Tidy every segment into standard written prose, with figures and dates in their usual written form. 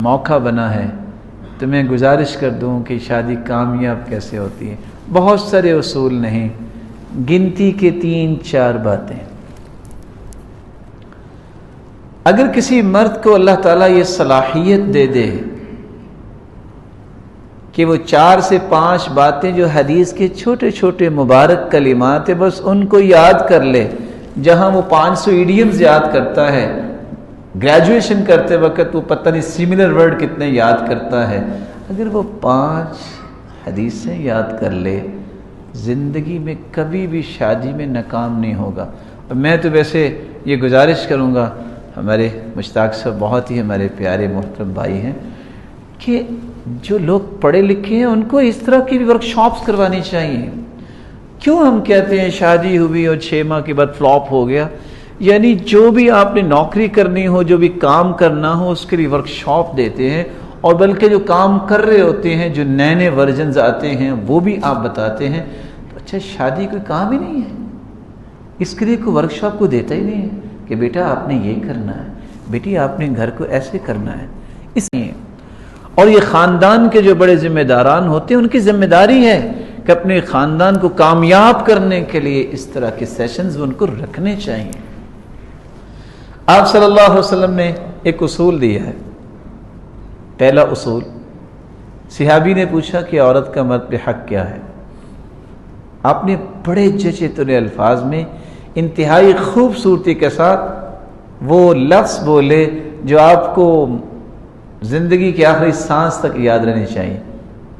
मौका बना है तो मैं गुजारिश कर दूं कि शादी कामयाब कैसे होती है। बहुत सारे उसूल नहीं, गिनती के 3-4 बातें। अगर किसी मर्द को अल्लाह ताला ये सलाहियत दे दे कि वो 4 से 5 बातें जो हदीस के छोटे छोटे मुबारक कलिमात है बस उनको याद कर ले, जहां वो 500 इडियम्स याद करता है, ग्रेजुएशन करते वक्त वो पता नहीं सिमिलर वर्ड कितने याद करता है, अगर वो 5 हदीसें याद कर ले ज़िंदगी में कभी भी शादी में नाकाम नहीं होगा। और मैं तो वैसे ये गुजारिश करूँगा, हमारे मुश्ताक साहब बहुत ही हमारे प्यारे मोहतरम भाई हैं, कि जो लोग पढ़े लिखे हैं उनको इस तरह की भी वर्कशॉप्स करवानी चाहिए। क्यों हम कहते हैं शादी हुई और 6 माह के बाद फ्लॉप हो गया? यानी जो भी आपने नौकरी करनी हो, जो भी काम करना हो, उसके लिए वर्कशॉप देते हैं, और बल्कि जो काम कर रहे होते हैं, जो नए नए वर्जन्स आते हैं वो भी आप बताते हैं। तो अच्छा, शादी कोई काम ही नहीं है, इसके लिए कोई वर्कशॉप को देता ही नहीं है कि बेटा आपने ये करना है, बेटी आपने घर को ऐसे करना है। इसलिए और ये ख़ानदान के जो बड़े ज़िम्मेदारान होते हैं उनकी ज़िम्मेदारी है कि अपने ख़ानदान को कामयाब करने के लिए इस तरह के सेशंस उनको रखने चाहिए। आप सल्लल्लाहु अलैहि वसल्लम ने एक उसूल दिया है। पहला उसूल, सिहाबी ने पूछा कि औरत का मर्द पे हक क्या है? आपने बड़े जचे तुने अल्फाज में इंतहाई खूबसूरती के साथ वो लफ्ज़ बोले जो आपको ज़िंदगी के आखिरी सांस तक याद रहनी चाहिए।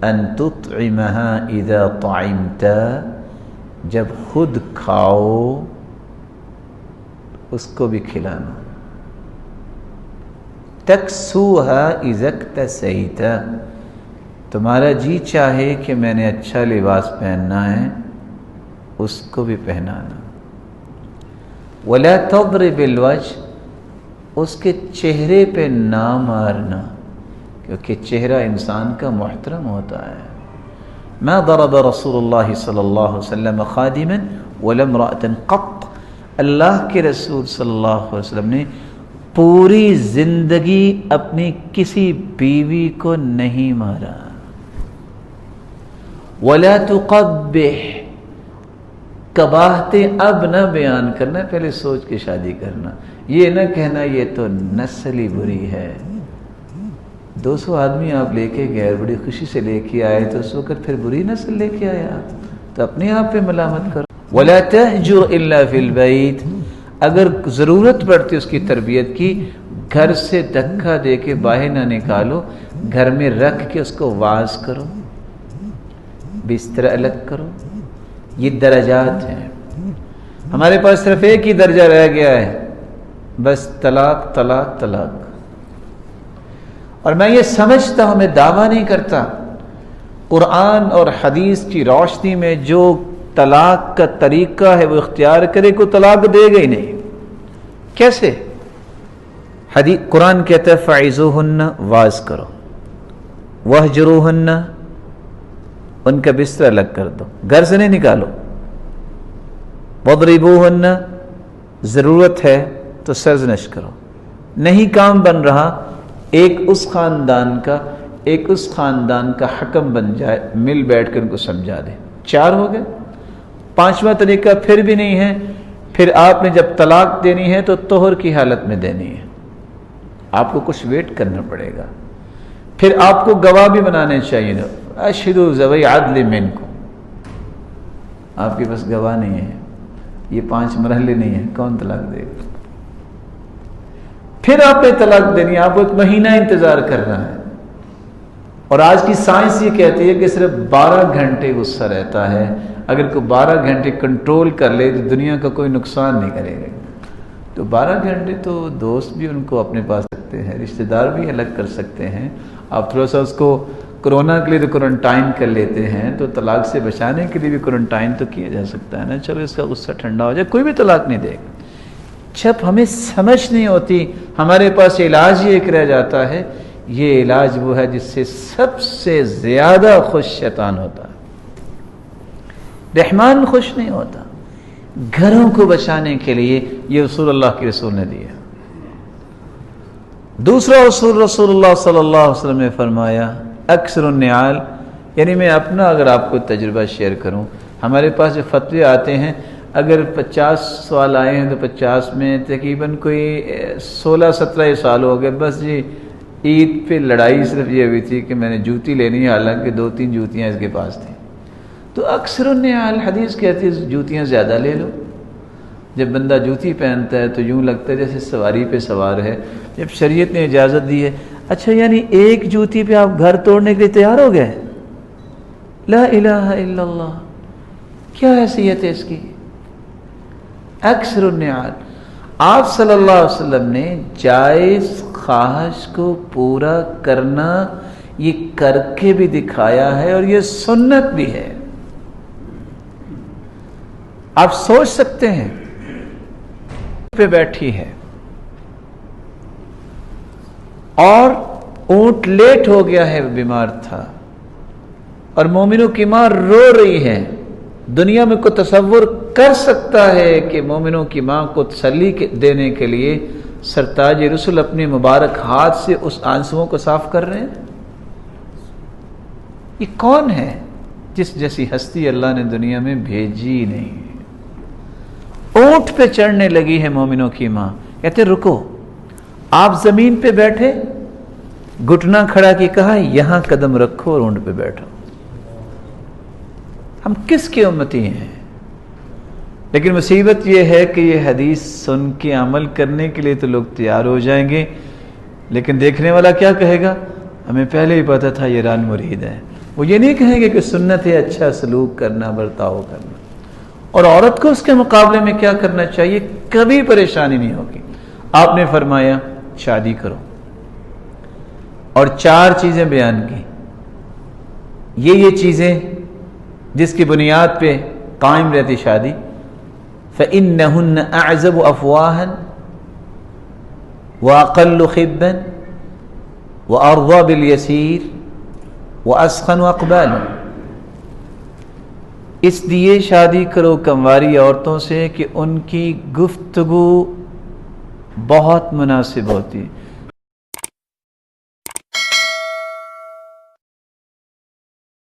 अन तुत्इमहा इज़ा तुइमता, जब खुद खाओ उसको भी खिलाना। तक्सूहा इज़क्तसैता, तुम्हारा जी चाहे कि मैंने अच्छा लिबास पहनना है उसको भी पहनाना। वला तضرबिल वजह, उसके चेहरे पे ना मारना, क्योंकि चेहरा इंसान का मुहतरम होता है। मा ضرب रसूलुल्लाह सल्लल्लाहु अलैहि वसल्लम खादिमन वला इम्राअतन क़त्त, अल्लाह के रसूल सल्लल्लाहु अलैहि वसल्लम ने पूरी जिंदगी अपनी किसी बीवी को नहीं मारा। वला तुक़ब्बिह, कबाहतें अब न बयान करना, पहले सोच के शादी करना। ये न कहना ये तो नस्ल ही बुरी है। 200 आदमी आप लेके गए, बड़ी खुशी से लेके आए, तो उस वक्त फिर बुरी नस्ल लेके आए आप, तो अपने आप पे मलामत करो। वला तहजुर इल्ला फिल बैत, अगर ज़रूरत पड़ती उसकी तरबियत की, घर से धक्का दे के बाहर ना निकालो, घर में रख के उसको वाज करो, बिस्तर अलग करो। ये दर्जात हैं। हमारे पास सिर्फ एक ही दर्जा रह गया है, बस तलाक तलाक तलाक। और मैं ये समझता हूं, मैं दावा नहीं करता, कुरान और हदीस की रोशनी में जो तलाक का तरीका है वो इख्तियार करे, को तलाक देगा ही नहीं। कैसे? हदीस कुरान कहता है फ़ाइज़ूहुन्ना, वाज करो, वहजुरूहुन्ना, उनका बिस्तर अलग कर दो, घर से नहीं निकालो। वदरिबूहुन्ना, ज़रूरत है तो सर्जनश करो। नहीं काम बन रहा, एक उस खानदान का एक उस खानदान का हकम बन जाए, मिल बैठ कर उनको समझा दे। 4 हो गए। 5वां तरीका फिर भी नहीं है, फिर आपने जब तलाक देनी है तो तोहर की हालत में देनी है, आपको कुछ वेट करना पड़ेगा। फिर आपको गवाह भी बनाने चाहिए, अशहिदु ज़वै अदल मिनकुम, आपके पास गवाह नहीं है, ये 5 मरहले नहीं है, कौन तलाक देगा? फिर आपने तलाक देनी है, आपको 1 महीना इंतजार करना है। और आज की साइंस ये कहती है कि सिर्फ 12 घंटे गुस्सा रहता है, अगर कोई 12 घंटे कंट्रोल कर ले तो दुनिया का कोई नुकसान नहीं करेगा। तो 12 घंटे तो दोस्त भी उनको अपने पास रखते हैं, रिश्तेदार भी अलग कर सकते हैं। आप थोड़ा सा उसको कोरोना के लिए तो क्वारंटाइन कर लेते हैं, तो तलाक से बचाने के लिए भी क्वारंटाइन तो किया जा सकता है ना। चलो इसका गुस्सा ठंडा हो जाए, कोई भी तलाक नहीं देगा। जब हमें समझ नहीं होती, हमारे पास इलाज ही एक रह जाता है। ये इलाज वो है जिससे सबसे ज्यादा खुश शैतान होता है, रहमान खुश नहीं होता। घरों को बचाने के लिए ये उसूल अल्लाह के रसूल ने दिया। دوسرا رسول اللہ صلی اللہ علیہ وسلم نے فرمایا اکثر النعال، یعنی میں اپنا اگر آپ کو تجربہ شیئر کروں، ہمارے پاس جو فتوے آتے ہیں اگر 50 سوال آئے ہیں تو 50 میں تقریباً کوئی 16-17 سال ہو گئے، بس جی عید پہ لڑائی صرف یہ ہوئی تھی کہ میں نے جوتی لینی ہے، حالانکہ 2-3 جوتیاں اس کے پاس تھیں۔ تو اکثر النعال حدیث کہتی ہے جوتیاں زیادہ لے لو۔ جب بندہ جوتی پہنتا ہے تو یوں لگتا ہے جیسے سواری پہ سوار ہے، جب شریعت نے اجازت دی ہے۔ اچھا یعنی ایک جوتی پہ آپ گھر توڑنے کے لیے تیار ہو گئے؟ لا الہ الا اللہ، کیا حیثیت ہے اس کی؟ اکثر النعال، آپ صلی اللہ علیہ وسلم نے جائز خواہش کو پورا کرنا یہ کر کے بھی دکھایا ہے، اور یہ سنت بھی ہے۔ آپ سوچ سکتے ہیں پہ بیٹھی ہے اور اونٹ لیٹ ہو گیا ہے، بیمار تھا، اور مومنوں کی ماں رو رہی ہے۔ دنیا میں کوئی تصور کر سکتا ہے کہ مومنوں کی ماں کو تسلی دینے کے لیے سرتاج رسول اپنے مبارک ہاتھ سے اس آنسوؤں کو صاف کر رہے ہیں؟ یہ کون ہے جس جیسی ہستی اللہ نے دنیا میں بھیجی نہیں؟ اونٹ پہ چڑھنے لگی ہے مومنوں کی ماں، کہتے رکو، آپ زمین پہ بیٹھے، گھٹنا کھڑا کی کہا یہاں قدم رکھو اور اونٹ پہ بیٹھو۔ ہم کس کے امتی ہیں؟ لیکن مصیبت یہ ہے کہ یہ حدیث سن کے عمل کرنے کے لیے تو لوگ تیار ہو جائیں گے، لیکن دیکھنے والا کیا کہے گا؟ ہمیں پہلے ہی پتا تھا یہ ران مرید ہے۔ وہ یہ نہیں کہیں گے کہ سنت ہے اچھا سلوک کرنا، برتاؤ کرنا، اور عورت کو اس کے مقابلے میں کیا کرنا چاہیے؟ کبھی پریشانی نہیں ہوگی۔ آپ نے فرمایا شادی کرو، اور 4 چیزیں بیان کی، یہ چیزیں جس کی بنیاد پہ قائم رہتی شادی۔ فَإِنَّهُنَّ أَعْزَبُ أَفْوَاهًا وَأَقَلُّ خِبًّا وَأَرْضَى بِالْيَسِيرِ وَأَسْخَنُ أَقْبَالًا، اس لیے شادی کرو کنواری عورتوں سے کہ ان کی گفتگو بہت مناسب ہوتی ہے،